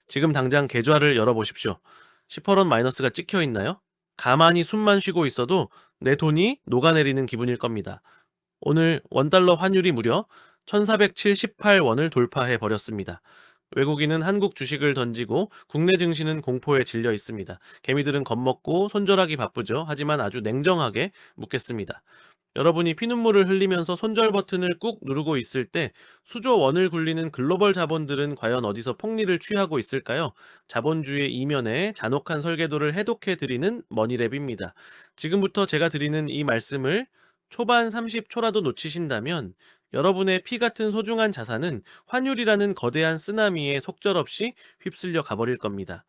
지금 당장 계좌를 열어보십시오. 10% 마이너스가 찍혀 있나요? 가만히 숨만 쉬고 있어도 내 돈이 녹아내리는 기분일 겁니다. 오늘 원달러 환율이 무려 1478원을 돌파해 버렸습니다. 외국인은 한국 주식을 던지고 국내 증시는 공포에 질려 있습니다. 개미들은 겁먹고 손절하기 바쁘죠. 하지만 아주 냉정하게 묻겠습니다. 여러분이 피눈물을 흘리면서 손절 버튼을 꾹 누르고 있을 때 수조 원을 굴리는 글로벌 자본들은 과연 어디서 폭리를 취하고 있을까요? 자본주의의 이면에 잔혹한 설계도를 해독해 드리는 머니랩입니다. 지금부터 제가 드리는 이 말씀을 초반 30초라도 놓치신다면 여러분의 피 같은 소중한 자산은 환율이라는 거대한 쓰나미에 속절없이 휩쓸려 가버릴 겁니다.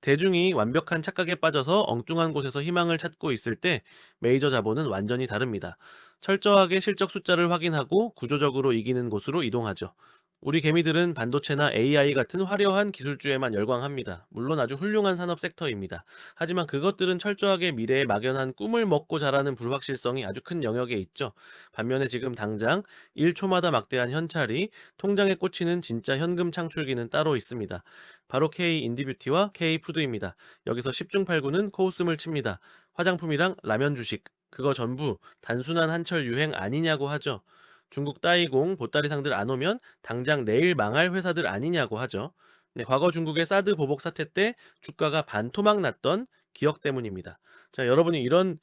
대중이 완벽한 착각에 빠져서 엉뚱한 곳에서 희망을 찾고 있을 때 메이저 자본은 완전히 다릅니다. 철저하게 실적 숫자를 확인하고 구조적으로 이기는 곳으로 이동하죠. 우리 개미들은 반도체나 AI 같은 화려한 기술주에만 열광합니다. 물론 아주 훌륭한 산업 섹터입니다. 하지만 그것들은 철저하게 미래에 막연한 꿈을 먹고 자라는 불확실성이 아주 큰 영역에 있죠. 반면에 지금 당장 1초마다 막대한 현찰이 통장에 꽂히는 진짜 현금 창출기는 따로 있습니다. 바로 K 인디뷰티와 K 푸드입니다. 여기서 10중 8구는 코웃음을 칩니다. 화장품이랑 라면 주식, 그거 전부 단순한 한철 유행 아니냐고 하죠. 중국 따이공 보따리상들 안 오면 당장 내일 망할 회사들 아니냐고 하죠. 네, 과거 중국의 사드 보복 사태 때 주가가 반토막 났던 기억 때문입니다. 자, 여러분이 이런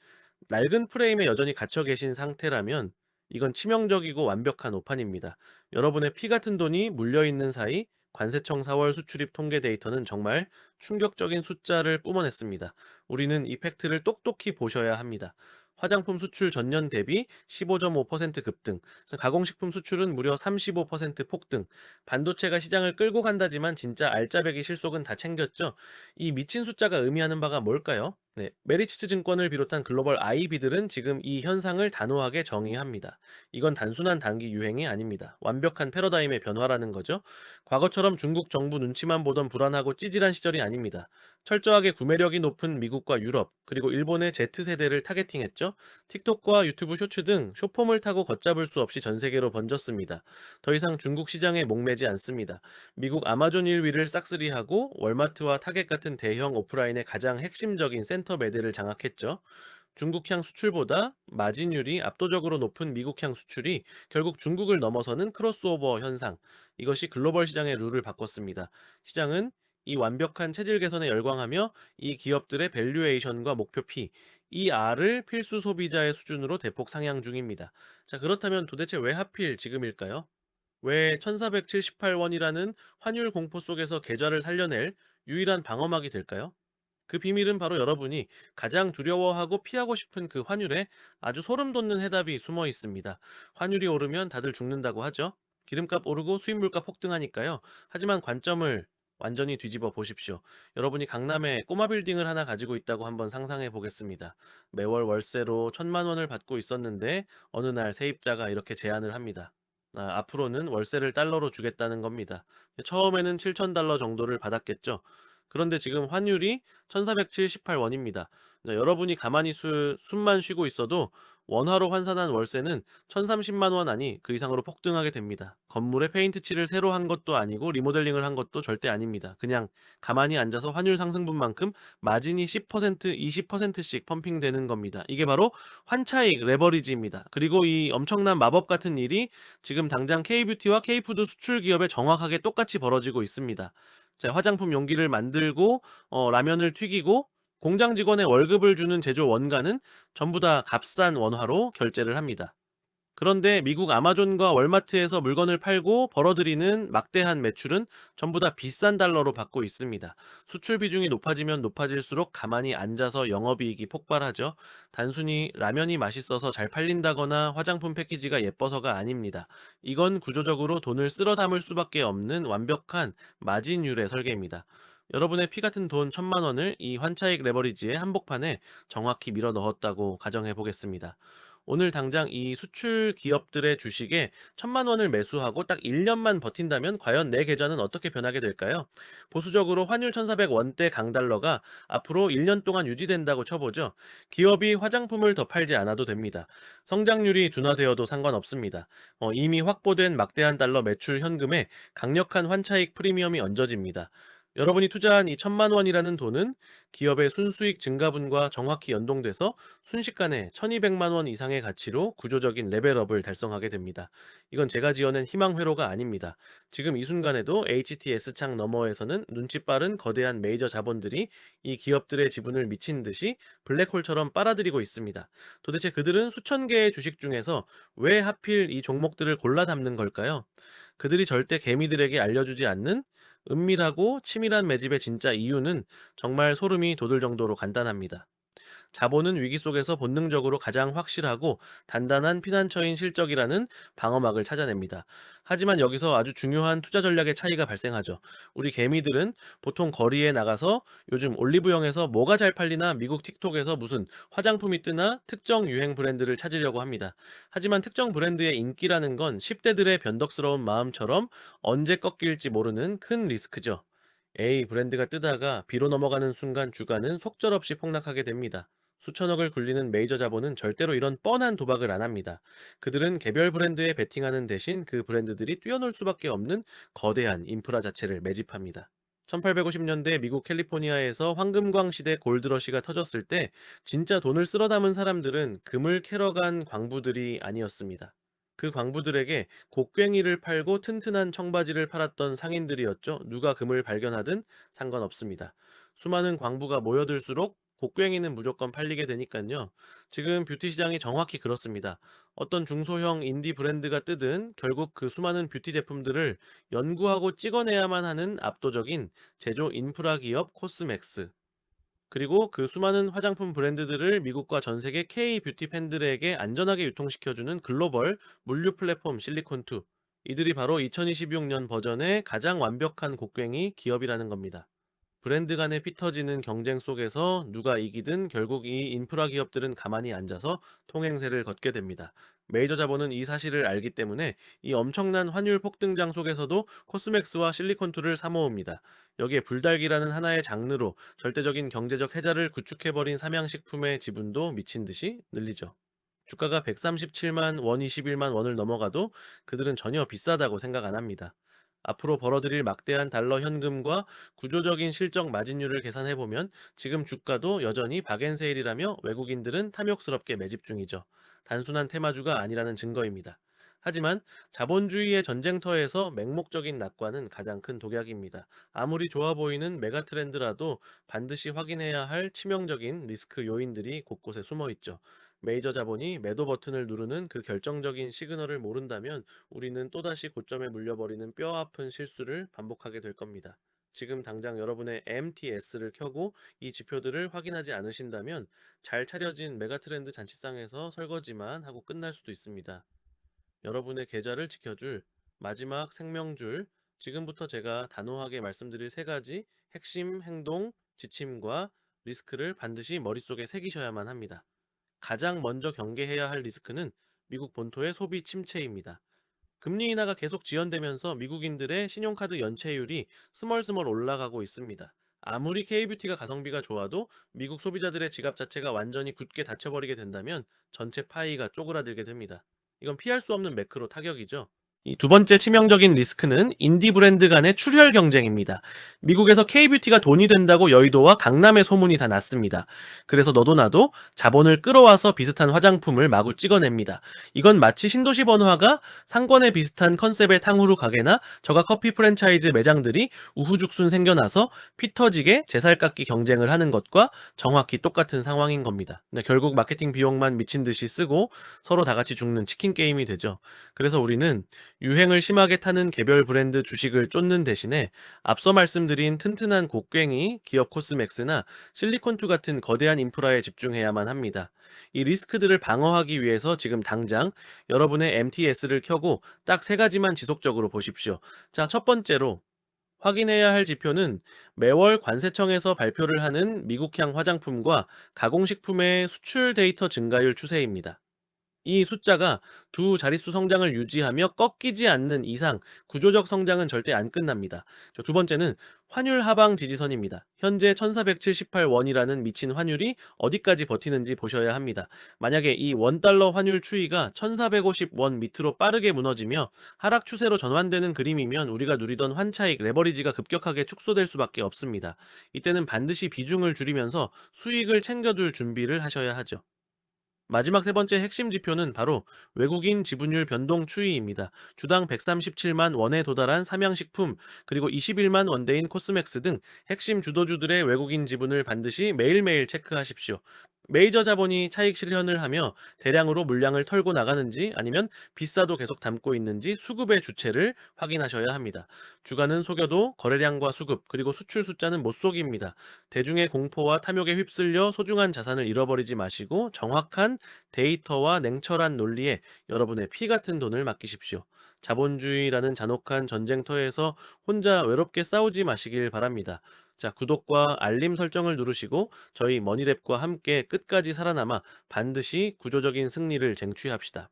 낡은 프레임에 여전히 갇혀 계신 상태라면 이건 치명적이고 완벽한 오판입니다. 여러분의 피 같은 돈이 물려 있는 사이 관세청 4월 수출입 통계 데이터는 정말 충격적인 숫자를 뿜어냈습니다. 우리는 이 팩트를 똑똑히 보셔야 합니다. 화장품 수출 전년 대비 15.5% 급등, 가공식품 수출은 무려 35% 폭등, 반도체가 시장을 끌고 간다지만 진짜 알짜배기 실속은 다 챙겼죠. 이 미친 숫자가 의미하는 바가 뭘까요? 네, 메리츠트 증권을 비롯한 글로벌 IB들은 지금 이 현상을 단호하게 정의합니다. 이건 단순한 단기 유행이 아닙니다. 완벽한 패러다임의 변화라는 거죠. 과거처럼 중국 정부 눈치만 보던 불안하고 찌질한 시절이 아닙니다. 철저하게 구매력이 높은 미국과 유럽, 그리고 일본의 Z세대를 타겟팅했죠. 틱톡과 유튜브 쇼츠 등 쇼폼을 타고 걷잡을 수 없이 전 세계로 번졌습니다. 더 이상 중국 시장에 목매지 않습니다. 미국 아마존 1위를 싹쓸이하고 월마트와 타겟 같은 대형 오프라인의 가장 핵심적인 센터 매대를 장악했죠. 중국향 수출보다 마진율이 압도적으로 높은 미국향 수출이 결국 중국을 넘어서는 크로스오버 현상. 이것이 글로벌 시장의 룰을 바꿨습니다. 시장은 이 완벽한 체질 개선에 열광하며 이 기업들의 밸류에이션과 목표 P, 이 R을 필수 소비자의 수준으로 대폭 상향 중입니다. 자, 그렇다면 도대체 왜 하필 지금일까요? 왜 1478원이라는 환율 공포 속에서 계좌를 살려낼 유일한 방어막이 될까요? 그 비밀은 바로 여러분이 가장 두려워하고 피하고 싶은 그 환율에 아주 소름 돋는 해답이 숨어 있습니다. 환율이 오르면 다들 죽는다고 하죠. 기름값 오르고 수입물가 폭등하니까요. 하지만 관점을 완전히 뒤집어 보십시오. 여러분이 강남에 꼬마 빌딩을 하나 가지고 있다고 한번 상상해 보겠습니다. 매월 월세로 1,000만 원을 받고 있었는데 어느 날 세입자가 이렇게 제안을 합니다. 앞으로는 월세를 달러로 주겠다는 겁니다. 처음에는 7,000달러 정도를 받았겠죠. 그런데 지금 환율이 1478원입니다. 여러분이 가만히 숨만 쉬고 있어도 원화로 환산한 월세는 1030만 원 아니 그 이상으로 폭등하게 됩니다. 건물에 페인트 칠을 새로 한 것도 아니고 리모델링을 한 것도 절대 아닙니다. 그냥 가만히 앉아서 환율 상승분만큼 마진이 10%, 20%씩 펌핑되는 겁니다. 이게 바로 환차익 레버리지입니다. 그리고 이 엄청난 마법 같은 일이 지금 당장 K뷰티와 K푸드 수출 기업에 정확하게 똑같이 벌어지고 있습니다. 자, 화장품 용기를 만들고 라면을 튀기고 공장 직원의 월급을 주는 제조 원가는 전부 다 값싼 원화로 결제를 합니다. 그런데 미국 아마존과 월마트에서 물건을 팔고 벌어들이는 막대한 매출은 전부 다 비싼 달러로 받고 있습니다. 수출 비중이 높아지면 높아질수록 가만히 앉아서 영업이익이 폭발하죠. 단순히 라면이 맛있어서 잘 팔린다거나 화장품 패키지가 예뻐서가 아닙니다. 이건 구조적으로 돈을 쓸어 담을 수밖에 없는 완벽한 마진율의 설계입니다. 여러분의 피 같은 돈 1,000만 원을 이 환차익 레버리지의 한복판에 정확히 밀어 넣었다고 가정해 보겠습니다. 오늘 당장 이 수출 기업들의 주식에 1,000만 원을 매수하고 딱 1년만 버틴다면 과연 내 계좌는 어떻게 변하게 될까요? 보수적으로 환율 1,400원대 강달러가 앞으로 1년 동안 유지된다고 쳐보죠. 기업이 화장품을 더 팔지 않아도 됩니다. 성장률이 둔화되어도 상관없습니다. 이미 확보된 막대한 달러 매출 현금에 강력한 환차익 프리미엄이 얹어집니다. 여러분이 투자한 이 1,000만 원이라는 돈은 기업의 순수익 증가분과 정확히 연동돼서 순식간에 1,200만 원 이상의 가치로 구조적인 레벨업을 달성하게 됩니다. 이건 제가 지어낸 희망 회로가 아닙니다. 지금 이 순간에도 HTS 창 너머에서는 눈치 빠른 거대한 메이저 자본들이 이 기업들의 지분을 미친 듯이 블랙홀처럼 빨아들이고 있습니다. 도대체 그들은 수천 개의 주식 중에서 왜 하필 이 종목들을 골라 담는 걸까요? 그들이 절대 개미들에게 알려주지 않는 은밀하고 치밀한 매집의 진짜 이유는 정말 소름이 돋을 정도로 간단합니다. 자본은 위기 속에서 본능적으로 가장 확실하고 단단한 피난처인 실적이라는 방어막을 찾아냅니다. 하지만 여기서 아주 중요한 투자 전략의 차이가 발생하죠. 우리 개미들은 보통 거리에 나가서 요즘 올리브영에서 뭐가 잘 팔리나 미국 틱톡에서 무슨 화장품이 뜨나 특정 유행 브랜드를 찾으려고 합니다. 하지만 특정 브랜드의 인기라는 건 10대들의 변덕스러운 마음처럼 언제 꺾일지 모르는 큰 리스크죠. A 브랜드가 뜨다가 B로 넘어가는 순간 주가는 속절없이 폭락하게 됩니다. 수천억을 굴리는 메이저 자본은 절대로 이런 뻔한 도박을 안 합니다. 그들은 개별 브랜드에 베팅하는 대신 그 브랜드들이 뛰어놀 수밖에 없는 거대한 인프라 자체를 매집합니다. 1850년대 미국 캘리포니아에서 황금광 시대 골드러시가 터졌을 때 진짜 돈을 쓸어 담은 사람들은 금을 캐러 간 광부들이 아니었습니다. 그 광부들에게 곡괭이를 팔고 튼튼한 청바지를 팔았던 상인들이었죠. 누가 금을 발견하든 상관없습니다. 수많은 광부가 모여들수록 곡괭이는 무조건 팔리게 되니까요. 지금 뷰티 시장이 정확히 그렇습니다. 어떤 중소형 인디 브랜드가 뜨든 결국 그 수많은 뷰티 제품들을 연구하고 찍어내야만 하는 압도적인 제조 인프라 기업 코스맥스. 그리고 그 수많은 화장품 브랜드들을 미국과 전 세계 K 뷰티 팬들에게 안전하게 유통시켜주는 글로벌 물류 플랫폼 실리콘2. 이들이 바로 2026년 버전의 가장 완벽한 곡괭이 기업이라는 겁니다. 브랜드 간의 피 터지는 경쟁 속에서 누가 이기든 결국 이 인프라 기업들은 가만히 앉아서 통행세를 걷게 됩니다. 메이저 자본은 이 사실을 알기 때문에 이 엄청난 환율 폭등장 속에서도 코스맥스와 실리콘투를 사모읍니다. 여기에 불달기라는 하나의 장르로 절대적인 경제적 해자를 구축해버린 삼양식품의 지분도 미친 듯이 늘리죠. 주가가 137만 원, 21만 원을 넘어가도 그들은 전혀 비싸다고 생각 안 합니다. 앞으로 벌어들일 막대한 달러 현금과 구조적인 실적 마진율을 계산해보면 지금 주가도 여전히 박앤세일이라며 외국인들은 탐욕스럽게 매집 중이죠. 단순한 테마주가 아니라는 증거입니다. 하지만 자본주의의 전쟁터에서 맹목적인 낙관은 가장 큰 독약입니다. 아무리 좋아 보이는 메가 트렌드라도 반드시 확인해야 할 치명적인 리스크 요인들이 곳곳에 숨어 있죠. 메이저 자본이 매도 버튼을 누르는 그 결정적인 시그널을 모른다면 우리는 또다시 고점에 물려버리는 뼈아픈 실수를 반복하게 될 겁니다. 지금 당장 여러분의 MTS를 켜고 이 지표들을 확인하지 않으신다면 잘 차려진 메가트렌드 잔치상에서 설거지만 하고 끝날 수도 있습니다. 여러분의 계좌를 지켜줄 마지막 생명줄, 지금부터 제가 단호하게 말씀드릴 세 가지 핵심 행동, 지침과 리스크를 반드시 머릿속에 새기셔야만 합니다. 가장 먼저 경계해야 할 리스크는 미국 본토의 소비 침체입니다. 금리 인하가 계속 지연되면서 미국인들의 신용카드 연체율이 스멀스멀 올라가고 있습니다. 아무리 K뷰티가 가성비가 좋아도 미국 소비자들의 지갑 자체가 완전히 굳게 닫혀버리게 된다면 전체 파이가 쪼그라들게 됩니다. 이건 피할 수 없는 매크로 타격이죠. 이 두 번째 치명적인 리스크는 인디 브랜드 간의 출혈 경쟁입니다. 미국에서 K뷰티가 돈이 된다고 여의도와 강남의 소문이 다 났습니다. 그래서 너도 나도 자본을 끌어와서 비슷한 화장품을 마구 찍어냅니다. 이건 마치 신도시 번화가 상권에 비슷한 컨셉의 탕후루 가게나 저가 커피 프랜차이즈 매장들이 우후죽순 생겨나서 피 터지게 제살깎기 경쟁을 하는 것과 정확히 똑같은 상황인 겁니다. 네, 결국 마케팅 비용만 미친 듯이 쓰고 서로 다 같이 죽는 치킨 게임이 되죠. 그래서 우리는 유행을 심하게 타는 개별 브랜드 주식을 쫓는 대신에 앞서 말씀드린 튼튼한 곡괭이, 기업 코스맥스나 실리콘투 같은 거대한 인프라에 집중해야만 합니다. 이 리스크들을 방어하기 위해서 지금 당장 여러분의 MTS를 켜고 딱 세 가지만 지속적으로 보십시오. 자, 첫 번째로 확인해야 할 지표는 매월 관세청에서 발표를 하는 미국향 화장품과 가공식품의 수출 데이터 증가율 추세입니다. 이 숫자가 두 자릿수 성장을 유지하며 꺾이지 않는 이상 구조적 성장은 절대 안 끝납니다. 두 번째는 환율 하방 지지선입니다. 현재 1478원이라는 미친 환율이 어디까지 버티는지 보셔야 합니다. 만약에 이 원달러 환율 추이가 1450원 밑으로 빠르게 무너지며 하락 추세로 전환되는 그림이면 우리가 누리던 환차익 레버리지가 급격하게 축소될 수밖에 없습니다. 이때는 반드시 비중을 줄이면서 수익을 챙겨둘 준비를 하셔야 하죠. 마지막 세 번째 핵심 지표는 바로 외국인 지분율 변동 추이입니다. 주당 137만 원에 도달한 삼양식품, 그리고 21만 원대인 코스맥스 등 핵심 주도주들의 외국인 지분을 반드시 매일매일 체크하십시오. 메이저 자본이 차익 실현을 하며 대량으로 물량을 털고 나가는지, 아니면 비싸도 계속 담고 있는지 수급의 주체를 확인하셔야 합니다. 주가는 속여도 거래량과 수급, 그리고 수출 숫자는 못 속입니다. 대중의 공포와 탐욕에 휩쓸려 소중한 자산을 잃어버리지 마시고 정확한 데이터와 냉철한 논리에 여러분의 피 같은 돈을 맡기십시오. 자본주의라는 잔혹한 전쟁터에서 혼자 외롭게 싸우지 마시길 바랍니다. 자, 구독과 알림 설정을 누르시고 저희 머니랩과 함께 끝까지 살아남아 반드시 구조적인 승리를 쟁취합시다.